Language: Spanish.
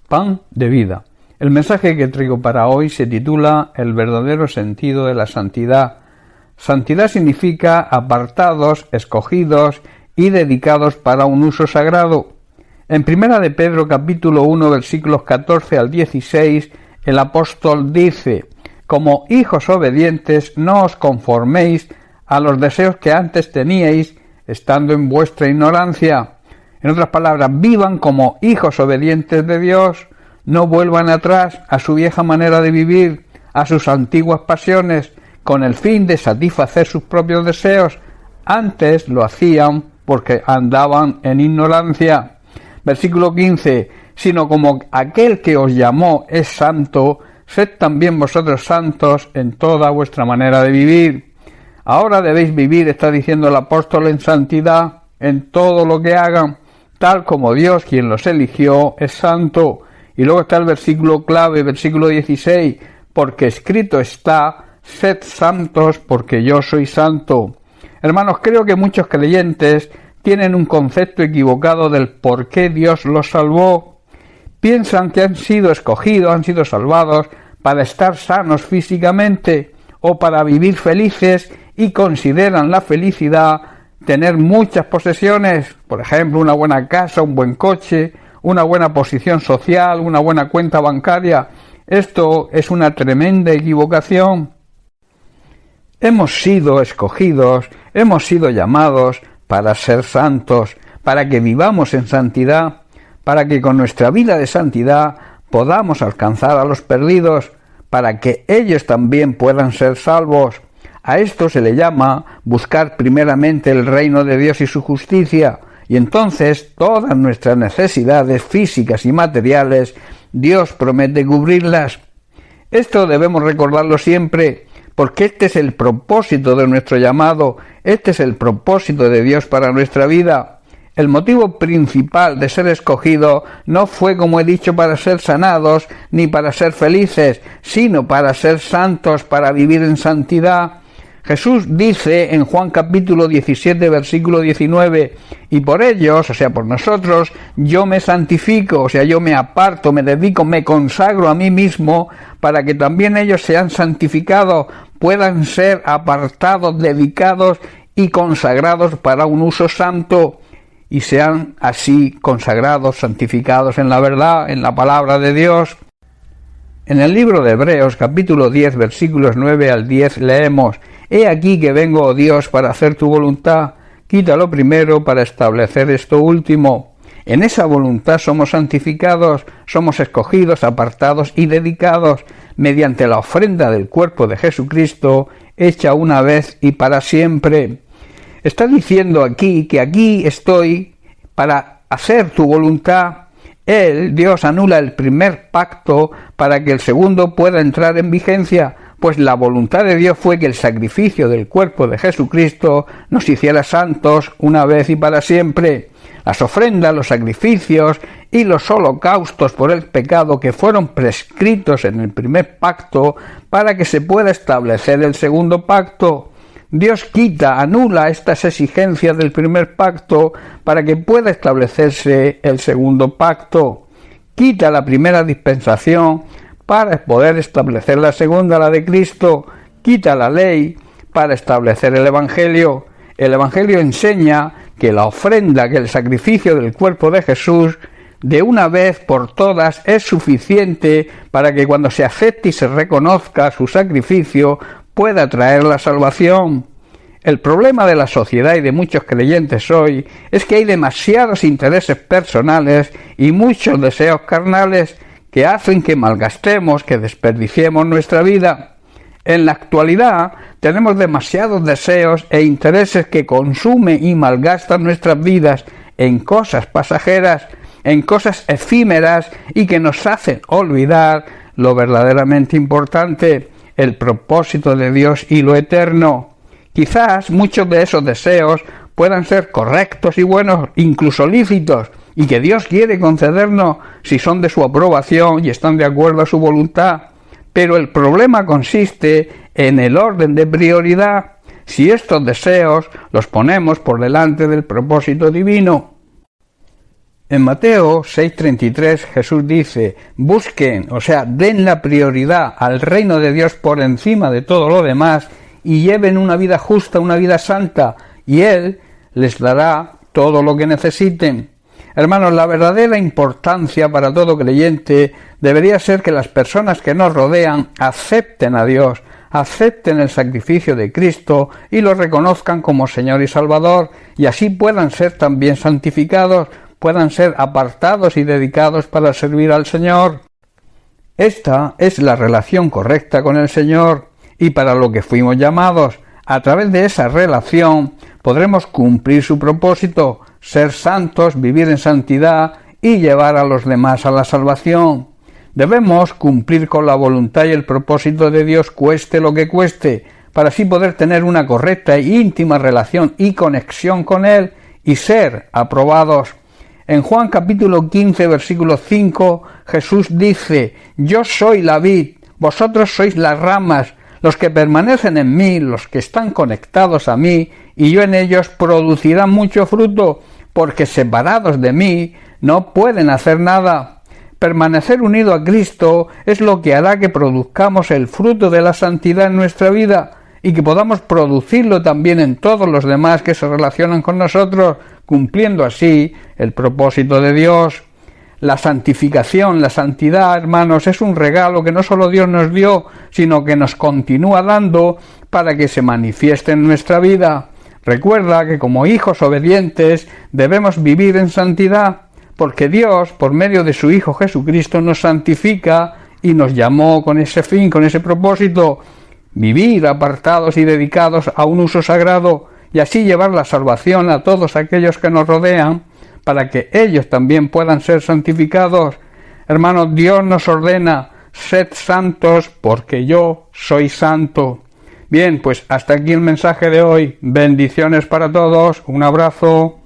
Pan de vida. El mensaje que traigo para hoy se titula El verdadero sentido de la santidad. Santidad significa apartados, escogidos y dedicados para un uso sagrado. En 1 de Pedro capítulo 1 versículos 14 al 16 el apóstol dice: como hijos obedientes no os conforméis a los deseos que antes teníais estando en vuestra ignorancia. En otras palabras, vivan como hijos obedientes de Dios, no vuelvan atrás a su vieja manera de vivir, a sus antiguas pasiones, con el fin de satisfacer sus propios deseos. Antes lo hacían porque andaban en ignorancia. Versículo 15, sino como aquel que os llamó es santo, sed también vosotros santos en toda vuestra manera de vivir. Ahora debéis vivir, está diciendo el apóstol, en santidad, en todo lo que hagan, tal como Dios, quien los eligió, es santo. Y luego está el versículo clave, versículo 16, porque escrito está, sed santos porque yo soy santo. Hermanos, creo que muchos creyentes tienen un concepto equivocado del por qué Dios los salvó. Piensan que han sido escogidos, han sido salvados para estar sanos físicamente o para vivir felices, y consideran la felicidad tener muchas posesiones, por ejemplo, una buena casa, un buen coche, una buena posición social, una buena cuenta bancaria. Esto es una tremenda equivocación. Hemos sido escogidos, hemos sido llamados para ser santos, para que vivamos en santidad, para que con nuestra vida de santidad podamos alcanzar a los perdidos, para que ellos también puedan ser salvos. A esto se le llama buscar primeramente el reino de Dios y su justicia, y entonces todas nuestras necesidades físicas y materiales Dios promete cubrirlas. Esto debemos recordarlo siempre, porque este es el propósito de nuestro llamado, este es el propósito de Dios para nuestra vida. El motivo principal de ser escogido no fue, como he dicho, para ser sanados ni para ser felices, sino para ser santos, para vivir en santidad. Jesús dice en Juan capítulo 17 versículo 19, y por ellos, o sea, por nosotros, yo me santifico, o sea, yo me aparto, me dedico, me consagro a mí mismo, para que también ellos sean santificados, puedan ser apartados, dedicados y consagrados para un uso santo, y sean así consagrados, santificados en la verdad, en la palabra de Dios. En el libro de Hebreos capítulo 10 versículos 9 al 10 leemos: he aquí que vengo, oh Dios, para hacer tu voluntad, quita lo primero para establecer esto último. En esa voluntad somos santificados, somos escogidos, apartados y dedicados, mediante la ofrenda del cuerpo de Jesucristo, hecha una vez y para siempre. Está diciendo aquí que aquí estoy para hacer tu voluntad. Él, Dios, anula el primer pacto para que el segundo pueda entrar en vigencia, pues la voluntad de Dios fue que el sacrificio del cuerpo de Jesucristo nos hiciera santos una vez y para siempre. Las ofrendas, los sacrificios y los holocaustos por el pecado que fueron prescritos en el primer pacto para que se pueda establecer el segundo pacto. Dios quita, anula estas exigencias del primer pacto para que pueda establecerse el segundo pacto. Quita la primera dispensación para poder establecer la segunda, la de Cristo. Quita la ley para establecer el Evangelio. El Evangelio enseña que la ofrenda, que el sacrificio del cuerpo de Jesús, de una vez por todas, es suficiente para que cuando se acepte y se reconozca su sacrificio, pueda traer la salvación. El problema de la sociedad y de muchos creyentes hoy es que hay demasiados intereses personales y muchos deseos carnales que hacen que malgastemos, que desperdiciemos nuestra vida. En la actualidad tenemos demasiados deseos e intereses que consumen y malgastan nuestras vidas en cosas pasajeras, en cosas efímeras y que nos hacen olvidar lo verdaderamente importante, el propósito de Dios y lo eterno. Quizás muchos de esos deseos puedan ser correctos y buenos, incluso lícitos, y que Dios quiere concedernos si son de su aprobación y están de acuerdo a su voluntad. Pero el problema consiste en el orden de prioridad, si estos deseos los ponemos por delante del propósito divino. En Mateo 6:33 Jesús dice: busquen, o sea, den la prioridad al reino de Dios por encima de todo lo demás y lleven una vida justa, una vida santa, y Él les dará todo lo que necesiten. Hermanos, la verdadera importancia para todo creyente debería ser que las personas que nos rodean acepten a Dios, acepten el sacrificio de Cristo y lo reconozcan como Señor y Salvador, y así puedan ser también santificados, puedan ser apartados y dedicados para servir al Señor. Esta es la relación correcta con el Señor y para lo que fuimos llamados. A través de esa relación podremos cumplir su propósito, ser santos, vivir en santidad y llevar a los demás a la salvación. Debemos cumplir con la voluntad y el propósito de Dios, cueste lo que cueste, para así poder tener una correcta e íntima relación y conexión con Él y ser aprobados. En Juan capítulo 15, versículo 5, Jesús dice: yo soy la vid, vosotros sois las ramas, los que permanecen en mí, los que están conectados a mí, y yo en ellos, producirán mucho fruto, porque separados de mí no pueden hacer nada. Permanecer unido a Cristo es lo que hará que produzcamos el fruto de la santidad en nuestra vida y que podamos producirlo también en todos los demás que se relacionan con nosotros, cumpliendo así el propósito de Dios. La santificación, la santidad, hermanos, es un regalo que no solo Dios nos dio, sino que nos continúa dando para que se manifieste en nuestra vida. Recuerda que como hijos obedientes debemos vivir en santidad, porque Dios, por medio de su Hijo Jesucristo, nos santifica y nos llamó con ese fin, con ese propósito, vivir apartados y dedicados a un uso sagrado y así llevar la salvación a todos aquellos que nos rodean, para que ellos también puedan ser santificados. Hermanos, Dios nos ordena: sed santos porque yo soy santo. Bien, pues hasta aquí el mensaje de hoy. Bendiciones para todos. Un abrazo.